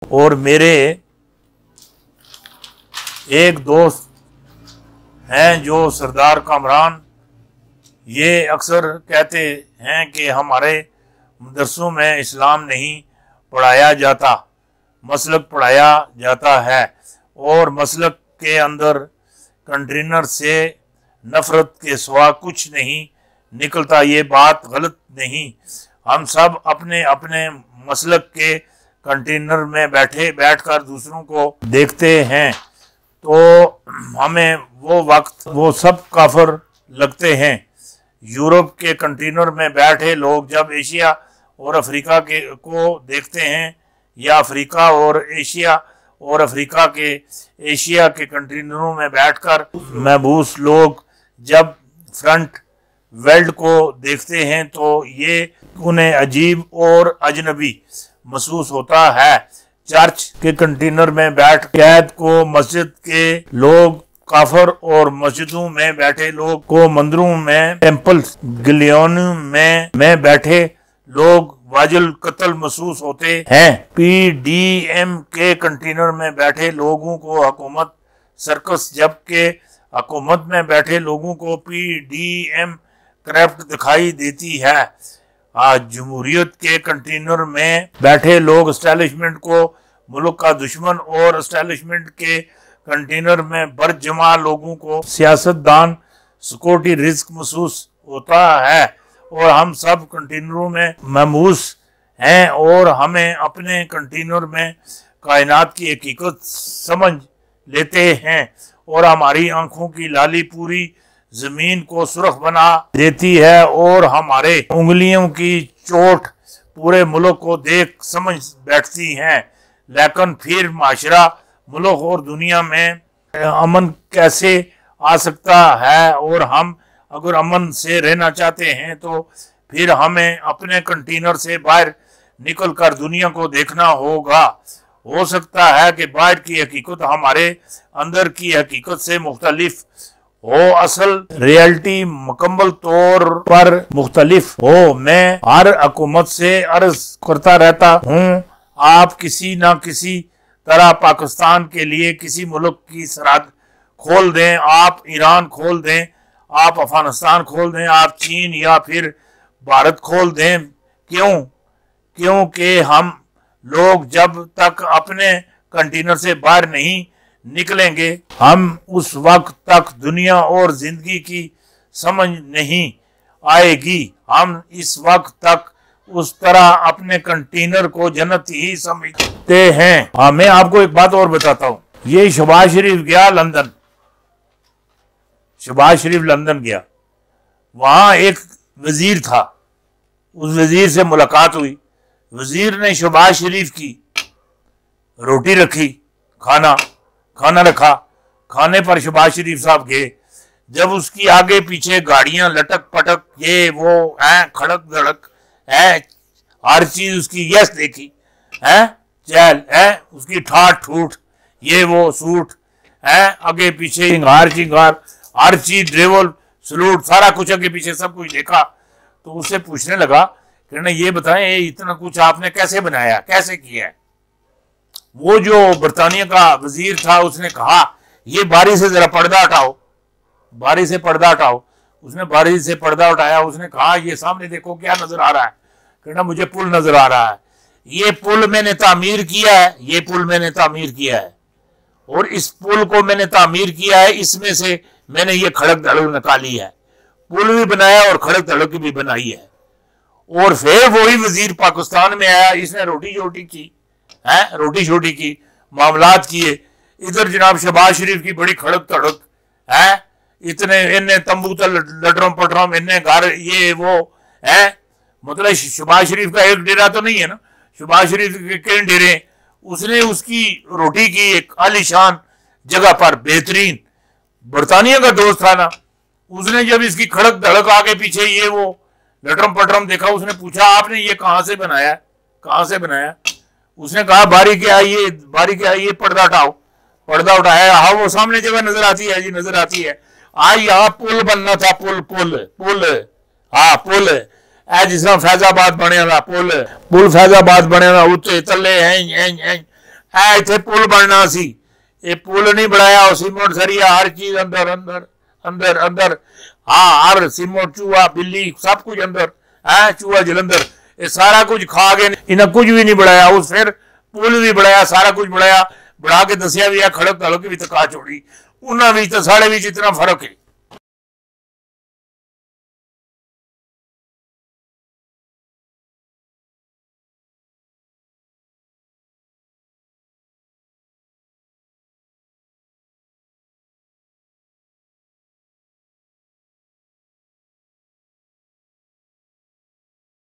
और मेरे एक दोस्त हैं जो सरदार कामरान, ये अक्सर कहते हैं कि हमारे मदरसों में इस्लाम नहीं पढ़ाया जाता, मसलक पढ़ाया जाता है और मसलक के अंदर कंटेनर से नफरत के सिवा कुछ नहीं निकलता। ये बात गलत नहीं। हम सब अपने अपने मसलक के कंटेनर में बैठकर दूसरों को देखते हैं तो हमें वो सब काफिर लगते हैं। यूरोप के कंटेनर में बैठे लोग जब एशिया और अफ्रीका को देखते हैं या अफ्रीका और एशिया और अफ्रीका के एशिया के कंटेनरों में बैठकर महबूस लोग जब फ्रंट वर्ल्ड को देखते हैं तो ये उन्हें अजीब और अजनबी महसूस होता है। चर्च के कंटेनर में बैठ कैद को मस्जिद के लोग काफर और मस्जिदों में बैठे लोग को मंदिरों में टेम्पल गिलियनों में बैठे लोग वाजिल कत्ल महसूस होते हैं। पीडीएम के कंटेनर में बैठे लोगों को हुकूमत सर्कस, जबकि हुकूमत में बैठे लोगों को पीडीएम क्राफ्ट दिखाई देती है। आज जमहूरियत के कंटेनर में बैठे लोग एस्टैब्लिशमेंट को मुल्क का दुश्मन और एस्टैब्लिशमेंट के कंटेनर में बरजमा लोगों को सियासतदान सिक्योरिटी रिस्क महसूस होता है। और हम सब कंटेनरों में महबूस हैं और हमें अपने कंटेनर में कायनात की हकीकत समझ लेते हैं और हमारी आंखों की लाली पूरी जमीन को सुर्ख बना देती है और हमारे उंगलियों की चोट पूरे मुल्क को देख समझ बैठती हैं। लेकिन फिर माशरा, मुल्क और दुनिया में अमन कैसे आ सकता है? और हम अगर अमन से रहना चाहते हैं तो फिर हमें अपने कंटेनर से बाहर निकलकर दुनिया को देखना होगा। हो सकता है कि बाहर की हकीकत हमारे अंदर की हकीकत से मुख्तलिफ हो, असल रियलिटी मुकम्मल तौर पर मुख्तलिफ हो। मैं हर हुकूमत से अर्ज करता रहता हूँ, आप किसी न किसी तरह पाकिस्तान के लिए किसी मुल्क की सरहद खोल दें। आप ईरान खोल दें, आप अफगानिस्तान खोल दें, आप चीन या फिर भारत खोल दें। क्यों? क्योंकि हम लोग जब तक अपने कंटेनर से बाहर नहीं निकलेंगे, हम उस वक्त तक दुनिया और जिंदगी की समझ नहीं आएगी। हम इस वक्त तक उस तरह अपने कंटेनर को जन्नत ही समझते हैं। हाँ, मैं आपको एक बात और बताता हूँ। ये शहबाज शरीफ गया लंदन, शहबाज शरीफ लंदन गया, वहां एक वजीर था, उस वजीर से मुलाकात हुई। वजीर ने शहबाज शरीफ की रोटी रखी, खाना रखा। खाने पर शहबाज शरीफ साहब गए। जब उसकी आगे पीछे गाड़ियां लटक पटक ये वो है, खड़क धड़क है, हर चीज उसकी यस देखी है, चल है, उसकी ठाट ठूठ ये वो सूट है, आगे पीछे चिंगार हर चीज ड्रेवल सलूट सारा कुछ आगे पीछे सब कुछ देखा। तो उससे पूछने लगा कि ये बताएं ये इतना कुछ आपने कैसे बनाया, कैसे किया है? वो जो बरतानिया का वजीर था उसने कहा ये बारी से जरा पर्दा हटाओ, बारी से पर्दा हटाओ। उसने बारी से पर्दा उठाया। उसने कहा ये सामने देखो क्या नजर आ रहा है? कहना मुझे पुल नजर आ रहा है। ये पुल मैंने तामीर किया है, ये पुल मैंने तामीर किया है और इस पुल को मैंने तामीर किया है, इसमें से मैंने ये खड़क धड़क निकाली है। पुल भी बनाया और खड़क धड़क भी बनाई है। और फिर वही वजीर पाकिस्तान में आया, इसने रोटी शोटी की है, रोटी शोटी की मामलात किए। इधर जनाब शहबाज शरीफ की बड़ी खड़क धड़क है, इतने इन्ने तंबू लटरम पटरम, इन्ने घर ये वो है। मतलब शहबाज शरीफ का एक डेरा तो नहीं है ना, शहबाज शरीफ के कई डेरे। उसने उसकी रोटी की एक आलीशान जगह पर, बेहतरीन। बरतानिया का दोस्त था ना, उसने जब इसकी खड़क धड़क आगे पीछे ये वो लटरम पटरम देखा, उसने पूछा आपने ये कहां से बनाया, कहां से बनाया? उसने कहा बारी क्या ये पर्दा उठाओ। पर्दा उठाया, हाँ वो सामने जगह नजर आती है जी, नजर आती है। यहाँ पुल बनना था, पुल हाँ पुल जिस तरह फैजाबाद बने पुल फैजाबाद बने उत्ते तले हैं ए इत्थे पुल बनना सी, ये पुल नहीं बनाया, सीमेंट सरिया हर चीज अंदर अंदर अंदर अंदर, हाँ हर सीमेंट चूहा बिल्ली सब कुछ अंदर है, चूहा जलंधर, ये सारा कुछ खा गए, इन्हें कुछ भी नहीं बढ़ाया। उस फिर पुल भी बढ़ाया, सारा कुछ बढ़ाया, बढ़ा के दसिया भी है, खड़क तलक भी तका छोड़ी, उन्होंने भी तो साढ़े भी इतना फर्क है।